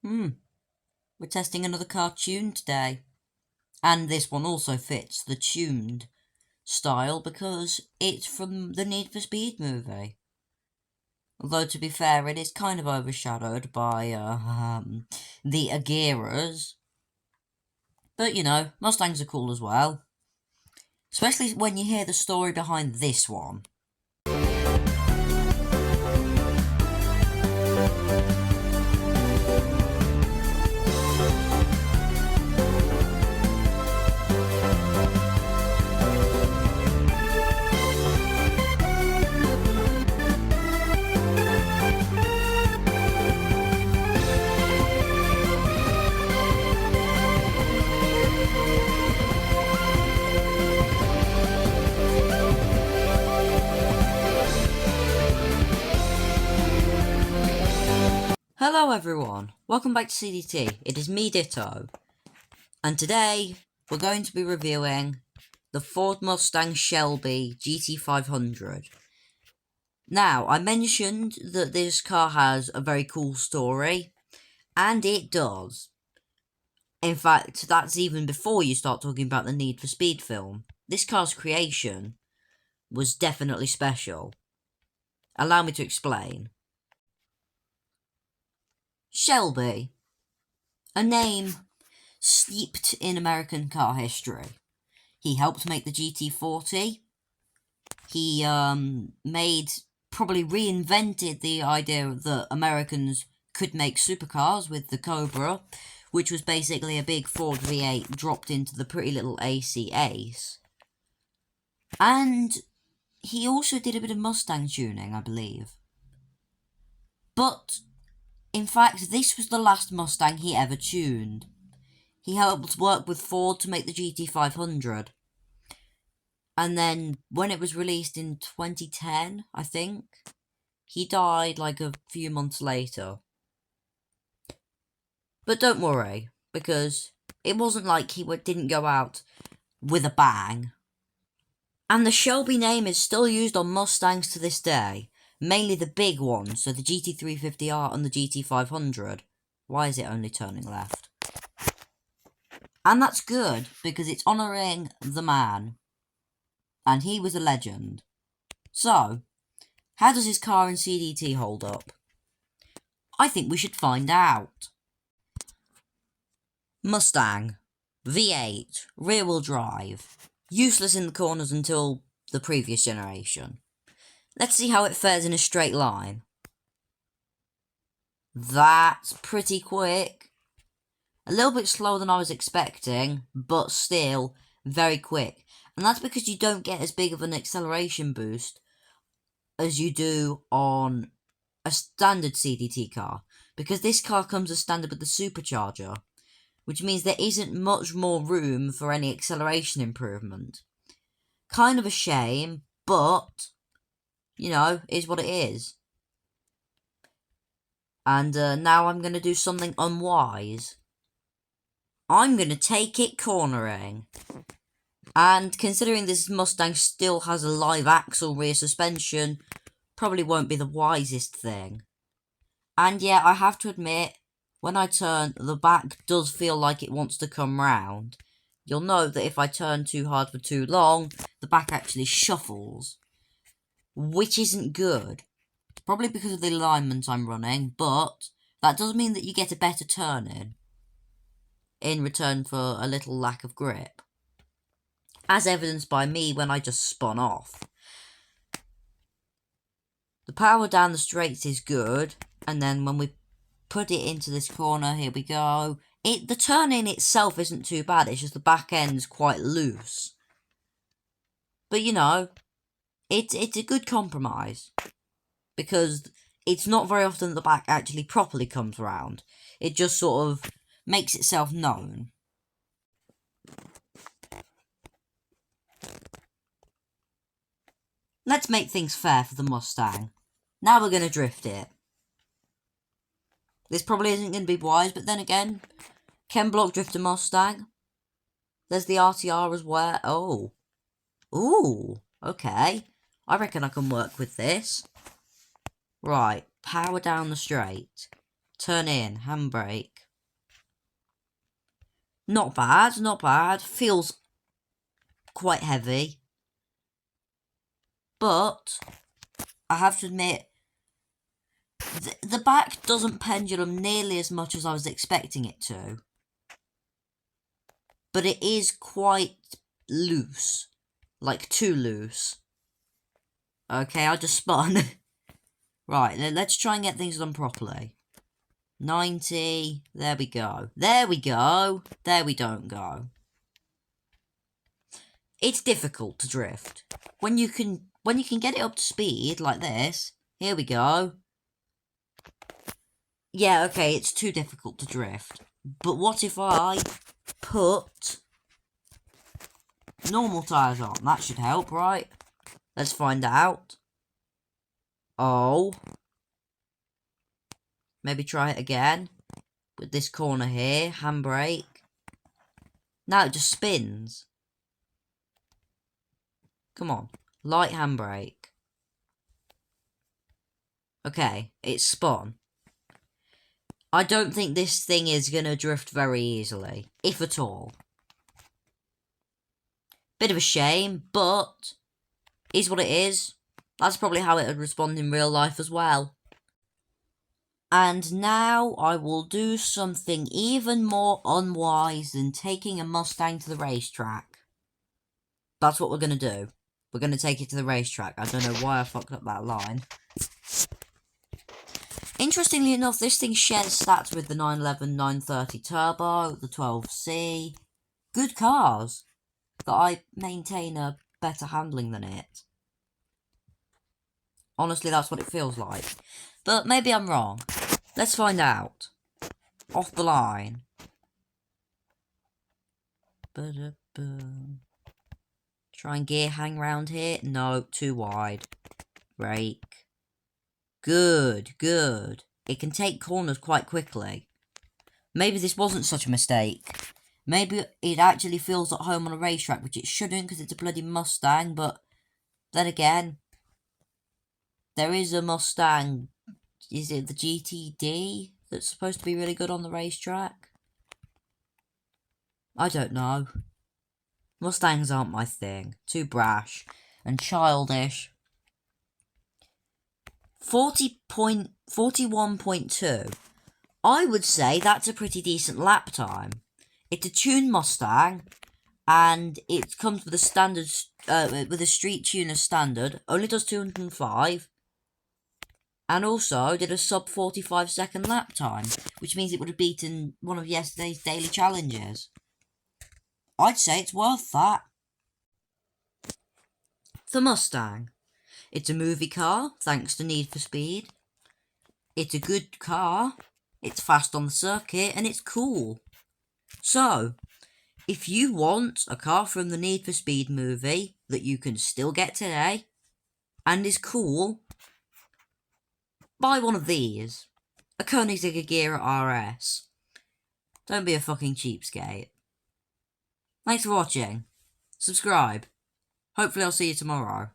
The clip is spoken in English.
We're testing another car tuned today. And this one also fits the tuned style because it's from the Need for Speed movie. Although, to be fair, it is kind of overshadowed by the Aguiras. But, Mustangs are cool as well. Especially when you hear the story behind this one. Hello everyone, welcome back to CDT. It is me, Ditto, and today we're going to be reviewing the Ford Mustang Shelby GT500. Now, I mentioned that this car has a very cool story, and it does. In fact, that's even before you start talking about the Need for Speed film. This car's creation was definitely special. Allow me to explain. Shelby, a name steeped in American car history. He helped make the GT40. He probably reinvented the idea that Americans could make supercars with the Cobra, which was basically a big Ford V8 dropped into the pretty little AC Ace. And he also did a bit of Mustang tuning, I believe. But in fact, this was the last Mustang he ever tuned. He helped work with Ford to make the GT500. And then, when it was released in 2010, I think, he died like a few months later. But don't worry, because it wasn't like he didn't go out with a bang. And the Shelby name is still used on Mustangs to this day. Mainly the big ones, so the GT350R and the GT500. Why is it only turning left? And that's good, because it's honouring the man. And he was a legend. So, how does his car in CDT hold up? I think we should find out. Mustang. V8. Rear-wheel drive. Useless in the corners until the previous generation. Let's see how it fares in a straight line. That's pretty quick. A little bit slower than I was expecting, but still very quick. And that's because you don't get as big of an acceleration boost as you do on a standard CDT car. Because this car comes as standard with the supercharger, which means there isn't much more room for any acceleration improvement. Kind of a shame, but is what it is. And now I'm going to do something unwise. I'm going to take it cornering. And considering this Mustang still has a live axle rear suspension, probably won't be the wisest thing. And yeah, I have to admit, when I turn, the back does feel like it wants to come round. You'll note that if I turn too hard for too long, the back actually shuffles. Which isn't good. Probably because of the alignment I'm running, but that does mean that you get a better turn in return for a little lack of grip. As evidenced by me when I just spun off. The power down the straights is good, and then when we put it into this corner, here we go. The turn in itself isn't too bad, it's just the back end's quite loose. But it's a good compromise, because it's not very often the back actually properly comes round. It just sort of makes itself known. Let's make things fair for the Mustang. Now we're going to drift it. This probably isn't going to be wise, but then again, Ken Block drift a Mustang. There's the RTR as well. Oh. Ooh, okay. I reckon I can work with this. Right, power down the straight. Turn in, handbrake. Not bad, not bad. Feels quite heavy. But I have to admit, the back doesn't pendulum nearly as much as I was expecting it to. But it is quite loose. Like, too loose. Okay, I just spun. Right, let's try and get things done properly. 90, there we go. There we go. There we don't go. It's difficult to drift. When you can get it up to speed like this, here we go. Yeah, okay, it's too difficult to drift. But what if I put normal tyres on? That should help, right? Let's find out. Oh. Maybe try it again. With this corner here, handbrake. Now it just spins. Come on, light handbrake. Okay, it's spun. I don't think this thing is going to drift very easily, if at all. Bit of a shame, but is what it is. That's probably how it would respond in real life as well. And now I will do something even more unwise than taking a Mustang to the racetrack. That's what we're going to do. We're going to take it to the racetrack. I don't know why I fucked up that line. Interestingly enough, this thing shares stats with the 911 930 Turbo, the 12C. Good cars. But I maintain a better handling than it. Honestly, that's what it feels like. But maybe I'm wrong. Let's find out. Off the line. Try and gear hang round here. No, too wide. Brake. Good, good. It can take corners quite quickly. Maybe this wasn't such a mistake. Maybe it actually feels at home on a racetrack, which it shouldn't because it's a bloody Mustang, but then again, there is a Mustang. Is it the GTD that's supposed to be really good on the racetrack? I don't know. Mustangs aren't my thing. Too brash and childish. 41.2. I would say that's a pretty decent lap time. It's a tuned Mustang, and it comes with a standard, with a street tuner standard. Only does 205. And also did a sub 45-second lap time, which means it would have beaten one of yesterday's daily challenges. I'd say it's worth that. The Mustang. It's a movie car, thanks to Need for Speed. It's a good car, it's fast on the circuit, and it's cool. So, if you want a car from the Need for Speed movie that you can still get today, and is cool, buy one of these. A Koenigsegg Agera RS. Don't be a fucking cheapskate. Thanks for watching. Subscribe. Hopefully I'll see you tomorrow.